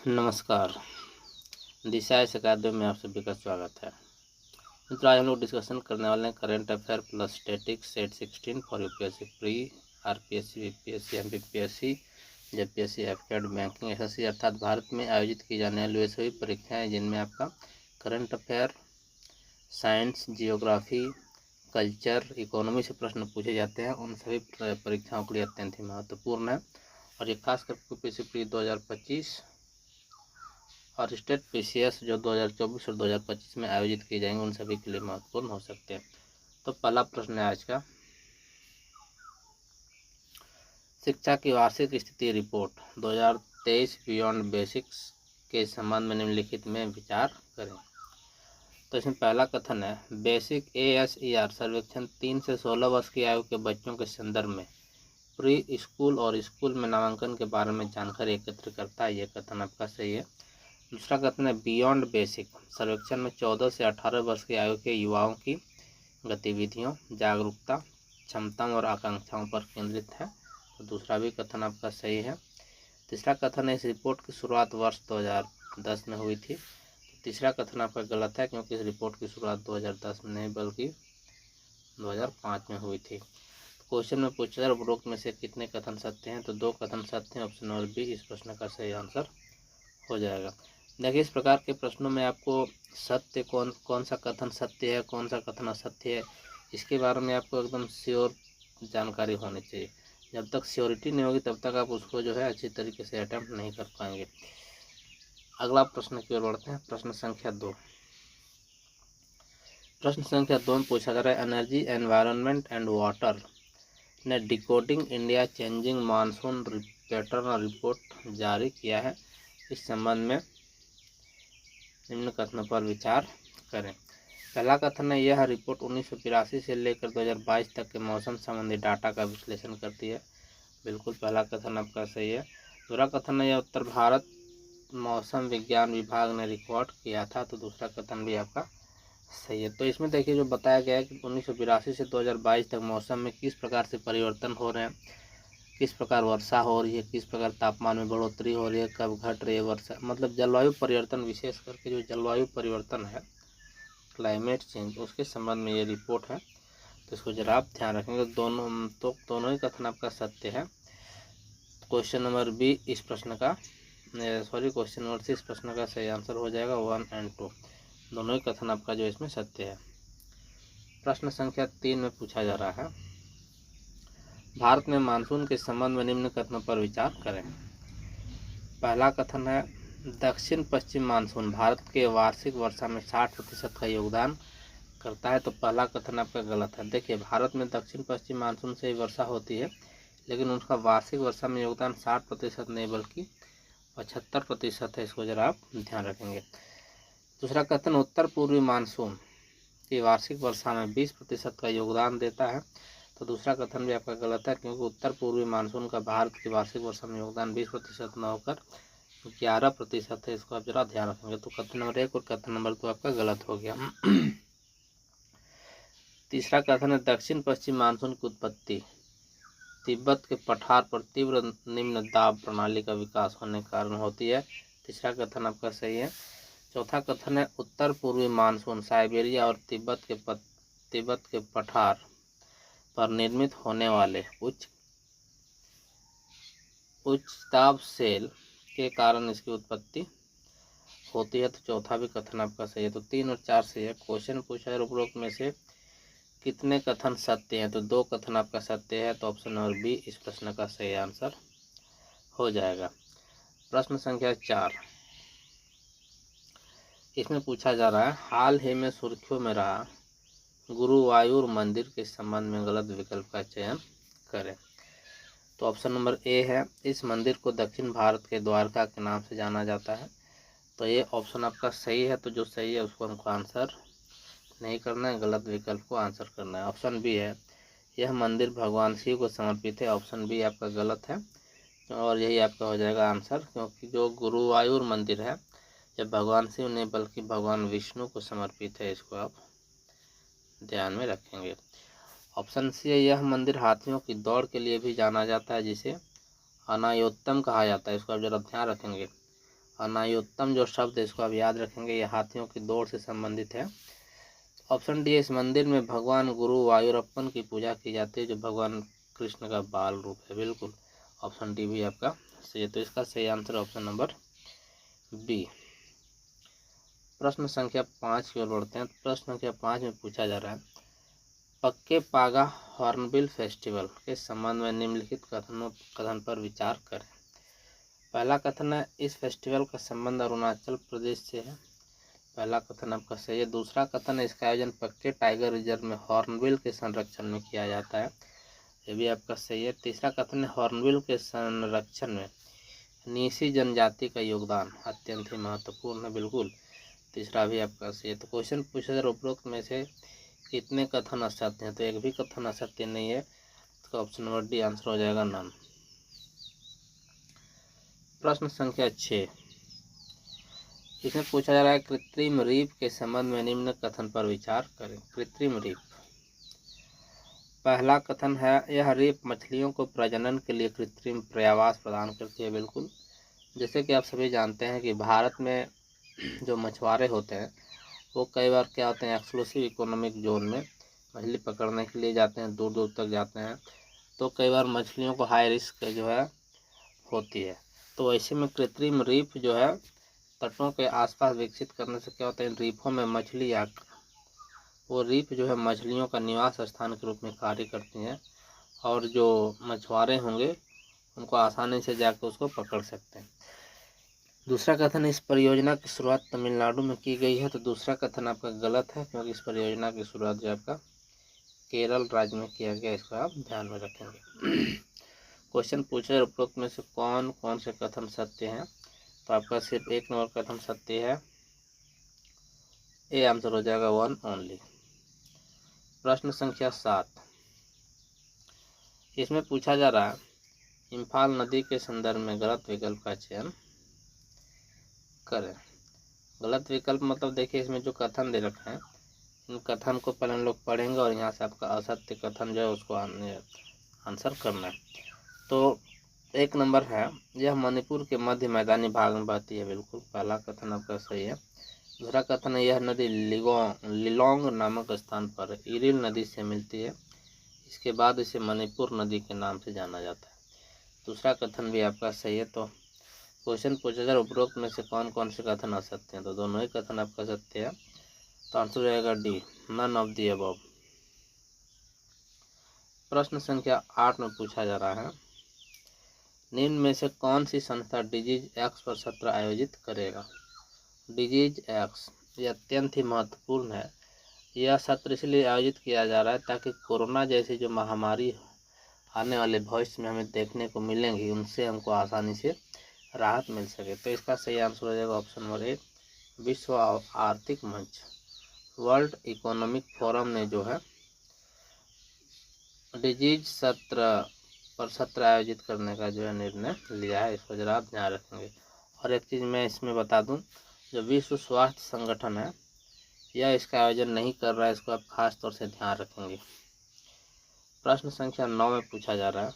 नमस्कार। दिशा इस अकादमी में आप सभी का स्वागत है। मित्रों, आज हम लोग डिस्कशन करने वाले हैं current affair plus static set 16 for UPSC pre, RPSC, BPSC, MPPSC, JPSC, एफकेड, बैंकिंग, एसएससी अर्थात भारत में आयोजित की जाने वाली वे सभी परीक्षाएँ जिनमें आपका current affair, science, geography, culture, economy से प्रश्न पूछे जाते हैं, उन सभी परीक्षाओं के लिए अत्यंत ही महत्वपूर्ण है। और ये खासकर यूपीएससी प्री 2025 और स्टेट पीसीएस जो 2024 और 2025 में आयोजित किए जाएंगे उन सभी के लिए महत्वपूर्ण हो सकते हैं। तो पहला प्रश्न है आज का, शिक्षा की वार्षिक स्थिति रिपोर्ट 2023 बियॉन्ड बेसिक्स के संबंध में निम्नलिखित में विचार करें। तो इसमें पहला कथन है, बेसिक ASER सर्वेक्षण 3 से 16 वर्ष की आयु के बच्चों के संदर्भ में प्री स्कूल और स्कूल में नामांकन के बारे में जानकारी एकत्र करता है। यह कथन आपका सही है। दूसरा कथन है, बियॉन्ड बेसिक सर्वेक्षण में 14 से 18 वर्ष की आयु के युवाओं की गतिविधियों, जागरूकता, क्षमताओं और आकांक्षाओं पर केंद्रित है। तो दूसरा भी कथन आपका सही है। तीसरा कथन है, इस रिपोर्ट की शुरुआत वर्ष 2010 में हुई थी। तो तीसरा कथन आपका गलत है, क्योंकि इस रिपोर्ट की शुरुआत 2010 में नहीं बल्कि 2005 में हुई थी। क्वेश्चन में पूछा जाए उपरोक्त में से कितने कथन सत्य हैं, तो 2 कथन सत्य हैं। ऑप्शन नंबर बी इस प्रश्न का सही आंसर हो जाएगा। देखिए, इस प्रकार के प्रश्नों में आपको सत्य कौन सा कथन सत्य है, कौन सा कथन असत्य है, इसके बारे में आपको एकदम श्योर जानकारी होनी चाहिए। जब तक श्योरिटी नहीं होगी तब तक आप उसको जो है अच्छी तरीके से अटैम्प्ट नहीं कर पाएंगे। अगला प्रश्न की ओर बढ़ते हैं। प्रश्न संख्या 2। प्रश्न संख्या 2 में पूछा जा रहा है, एनर्जी, एनवायरनमेंट एंड वाटर ने decoding India changing monsoon pattern report जारी किया है। इस संबंध में निम्न कथनों पर विचार करें। पहला कथन है, यह रिपोर्ट 1982 से लेकर 2022 तक के मौसम संबंधी डाटा का विश्लेषण करती है। बिल्कुल पहला कथन आपका सही है। दूसरा कथन है, यह उत्तर भारत मौसम विज्ञान विभाग ने रिकॉर्ड किया था। तो दूसरा कथन भी आपका सही है। तो इसमें देखिए जो बताया गया है कि 1982 से 2022 तक मौसम में किस प्रकार से परिवर्तन हो रहे हैं, किस प्रकार वर्षा हो रही है, किस प्रकार तापमान में बढ़ोतरी हो रही है, कब घट रही है वर्षा, मतलब जलवायु परिवर्तन, विशेष करके जो जलवायु परिवर्तन है, क्लाइमेट चेंज, उसके संबंध में ये रिपोर्ट है। तो इसको जरा आप ध्यान रखेंगे। दोनों ही कथन आपका सत्य है। क्वेश्चन नंबर बी इस प्रश्न का क्वेश्चन नंबर सी इस प्रश्न का सही आंसर हो जाएगा। 1 और 2 दोनों ही कथन आपका जो इसमें सत्य है। प्रश्न संख्या 3 में पूछा जा रहा है, भारत में मानसून के संबंध में निम्न कथनों पर विचार करें। पहला कथन है, दक्षिण पश्चिम मानसून भारत के वार्षिक वर्षा में 60% का योगदान करता है। तो पहला कथन आपका गलत है। देखिए, भारत में दक्षिण पश्चिम मानसून से ही वर्षा होती है, लेकिन उसका वार्षिक वर्षा में योगदान 60% नहीं बल्कि 75% है। इसको जरा आप ध्यान रखेंगे। दूसरा कथन, उत्तर पूर्वी मानसून की वार्षिक वर्षा में 20% का योगदान देता है। तो दूसरा कथन भी आपका गलत है, क्योंकि उत्तर पूर्वी मानसून का भारत की वार्षिक वर्षा में योगदान 20% न होकर 11% है। इसको आप जरा ध्यान रखेंगे। तो कथन नंबर 1 और कथन नंबर 2 आपका गलत हो गया। तीसरा कथन है, दक्षिण पश्चिम मानसून की उत्पत्ति तिब्बत के पठार पर तीव्र निम्न दाब प्रणाली का विकास होने के कारण होती है। तीसरा कथन आपका सही है। चौथा कथन है, उत्तर पूर्वी मानसून साइबेरिया और तिब्बत के पठार पर निर्मित होने वाले उच्च दाब सेल के कारण इसकी उत्पत्ति होती है। तो चौथा भी कथन आपका सही है। तो 3 और 4 से है। क्वेश्चन पूछा है उपरोक्त में से कितने कथन सत्य हैं, तो 2 कथन आपका सत्य है। तो ऑप्शन नंबर बी इस प्रश्न का सही आंसर हो जाएगा। प्रश्न संख्या 4, इसमें पूछा जा रहा है, हाल ही में सुर्खियों में रहा गुरुवायूर मंदिर के संबंध में गलत विकल्प का चयन करें। तो ऑप्शन नंबर ए है, इस मंदिर को दक्षिण भारत के द्वारका के नाम से जाना जाता है। तो ये ऑप्शन आपका सही है। तो जो सही है उसको हमको आंसर नहीं करना है, गलत विकल्प को आंसर करना है। ऑप्शन बी है, यह मंदिर भगवान शिव को समर्पित है। ऑप्शन बी आपका गलत है और यही आपका हो जाएगा आंसर, क्योंकि जो गुरुवायूर मंदिर है यह भगवान शिव नहीं बल्कि भगवान विष्णु को समर्पित है। इसको आप ध्यान में रखेंगे। ऑप्शन सी है, यह मंदिर हाथियों की दौड़ के लिए भी जाना जाता है, जिसे अनायोत्तम कहा जाता है। इसको आप जरा ध्यान रखेंगे। अनायोत्तम जो शब्द है इसको आप याद रखेंगे, ये हाथियों की दौड़ से संबंधित है। ऑप्शन डी, इस मंदिर में भगवान गुरु वायुरप्पन की पूजा की जाती है, जो भगवान कृष्ण का बाल रूप है। बिल्कुल, ऑप्शन डी भी आपका सही है। तो इसका सही आंसर ऑप्शन नंबर बी। प्रश्न संख्या 5 की ओर बढ़ते हैं। प्रश्न संख्या 5 में पूछा जा रहा है, पक्के पागा हॉर्नबिल फेस्टिवल के संबंध में निम्नलिखित कथन पर विचार करें। पहला कथन है, इस फेस्टिवल का संबंध अरुणाचल प्रदेश से है। पहला कथन आपका सही है। दूसरा कथन है, इसका आयोजन पक्के टाइगर रिजर्व में हॉर्नबिल के संरक्षण में किया जाता है। ये भी आपका सही है। तीसरा कथन है, हॉर्नबिल के संरक्षण में नीसी जनजाति का योगदान अत्यंत ही महत्वपूर्ण है। बिल्कुल, तीसरा भी आपका सही है। तो क्वेश्चन पूछा जा रहा है, उपरोक्त में से कितने कथन असत्य हैं? तो एक भी कथन असत्य नहीं है। तो ऑप्शन नंबर डी आंसर हो जाएगा, नन। प्रश्न संख्या 6, इसमें पूछा जा रहा है, कृत्रिम रीफ के संबंध में निम्न कथन पर विचार करें। कृत्रिम रीफ, पहला कथन है, यह रीफ मछलियों को प्रजनन के लिए कृत्रिम पर्यावास प्रदान करती है। बिल्कुल, जैसे कि आप सभी जानते हैं कि भारत में जो मछुआरे होते हैं वो कई बार क्या होते हैं, एक्सक्लूसिव इकोनॉमिक जोन में मछली पकड़ने के लिए जाते हैं, दूर दूर तक जाते हैं। तो कई बार मछलियों को हाई रिस्क जो है होती है। तो ऐसे में कृत्रिम रीफ जो है तटों के आसपास विकसित करने से क्या होता है, इन रीफों में मछली आकर वो रीफ जो है मछलियों का निवास स्थान के रूप में कार्य करती हैं, और जो मछुआरे होंगे उनको आसानी से जाकर उसको पकड़ सकते हैं। दूसरा कथन, इस परियोजना की शुरुआत तमिलनाडु में की गई है। तो दूसरा कथन आपका गलत है, क्योंकि इस परियोजना की शुरुआत जो आपका केरल राज्य में किया गया, इसको आप ध्यान में रखेंगे। क्वेश्चन पूछा है, उपरोक्त में से कौन कौन से कथन सत्य हैं? तो आपका सिर्फ एक नंबर कथन सत्य है, ए आंसर हो जाएगा, वन ओनली। प्रश्न संख्या 7, इसमें पूछा जा रहा है, इम्फाल नदी के संदर्भ में गलत विकल्प का चयन करें। गलत विकल्प मतलब देखिए, इसमें जो कथन दे रखे हैं इन कथन को पहले हम लोग पढ़ेंगे और यहाँ से आपका असत्य कथन जो है उसको आंसर करना है। तो एक नंबर है, यह मणिपुर के मध्य मैदानी भाग में बहती है। बिल्कुल, पहला कथन आपका सही है। दूसरा कथन है, यह नदी लिलोंग नामक स्थान पर इरिल नदी से मिलती है, इसके बाद इसे मणिपुर नदी के नाम से जाना जाता है। दूसरा कथन भी आपका सही है। तो क्वेश्चन पूछा जाए, उपरोक्त में से कौन कौन से कथन असत्य हैं? तो दोनों ही कथन आपका सत्य है। तो आंसर रहेगा D, none of the above. प्रश्न संख्या 8 में पूछा जा रहा है, निम्न में से कौन सी संस्था डिजीज एक्स पर सत्र आयोजित करेगा? डिजीज एक्स ये अत्यंत ही महत्वपूर्ण है। यह सत्र इसलिए आयोजित किया जा रहा है ताकि कोरोना जैसी जो महामारी आने वाले भविष्य में हमें देखने को मिलेंगी उनसे हमको आसानी से राहत मिल सके। तो इसका सही आंसर हो जाएगा ऑप्शन नंबर ए, विश्व आर्थिक मंच, वर्ल्ड इकोनॉमिक फोरम ने जो है डिजीज सत्र आयोजित करने का जो है निर्णय लिया है। इसको जरा आप ध्यान रखेंगे। और एक चीज़ मैं इसमें बता दूं, जो विश्व स्वास्थ्य संगठन है यह इसका आयोजन नहीं कर रहा है, इसको आप खास तौर से ध्यान रखेंगे। प्रश्न संख्या 9 में पूछा जा रहा है,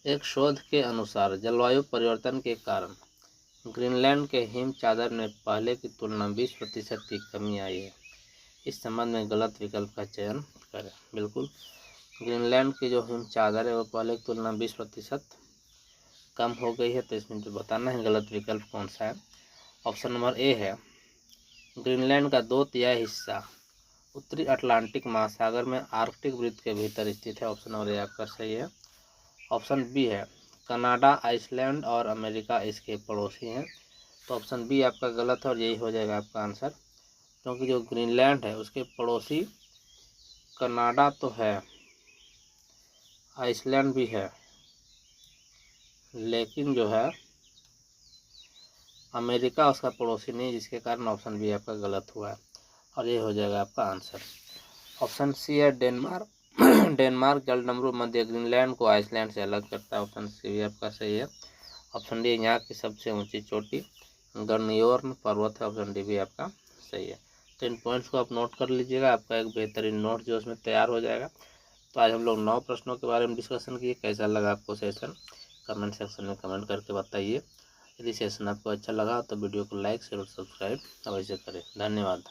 एक शोध के अनुसार जलवायु परिवर्तन के कारण ग्रीनलैंड के हिम चादर में पहले की तुलना 20% की कमी आई है। इस संबंध में गलत विकल्प का चयन करें। बिल्कुल, ग्रीनलैंड की जो हिम चादर है वो पहले की तुलना 20% कम हो गई है। तो इसमें जो बताना है गलत विकल्प कौन सा है, ऑप्शन नंबर ए है, ग्रीनलैंड का 2/3 हिस्सा उत्तरी अटलांटिक महासागर में आर्कटिक वृत्त के भीतर स्थित है। ऑप्शन नंबर ए आपका सही है। ऑप्शन बी है, कनाडा, आइसलैंड और अमेरिका इसके पड़ोसी हैं। तो ऑप्शन बी आपका गलत है और यही हो जाएगा आपका आंसर, क्योंकि जो ग्रीनलैंड है उसके पड़ोसी कनाडा तो है, आइसलैंड भी है, लेकिन जो है अमेरिका उसका पड़ोसी नहीं, जिसके कारण ऑप्शन बी आपका गलत हुआ है और ये हो जाएगा आपका आंसर। ऑप्शन सी है, डेनमार्क। डेनमार्क जलडमरू मध्य ग्रीनलैंड को आइसलैंड से अलग करता है। ऑप्शन सी भी आपका सही है। ऑप्शन डी, यहाँ की सबसे ऊंची चोटी गर्नियोर्न पर्वत है। ऑप्शन डी भी आपका सही है। तो इन पॉइंट्स को आप नोट कर लीजिएगा, आपका एक बेहतरीन नोट जो उसमें तैयार हो जाएगा। तो आज हम लोग 9 प्रश्नों के बारे में डिस्कशन किए। कैसा लगा आपको सेशन, कमेंट सेक्शन में कमेंट करके बताइए। यदि सेशन आपको अच्छा लगा तो वीडियो को लाइक शेयर और सब्सक्राइब अवश्य करें। धन्यवाद।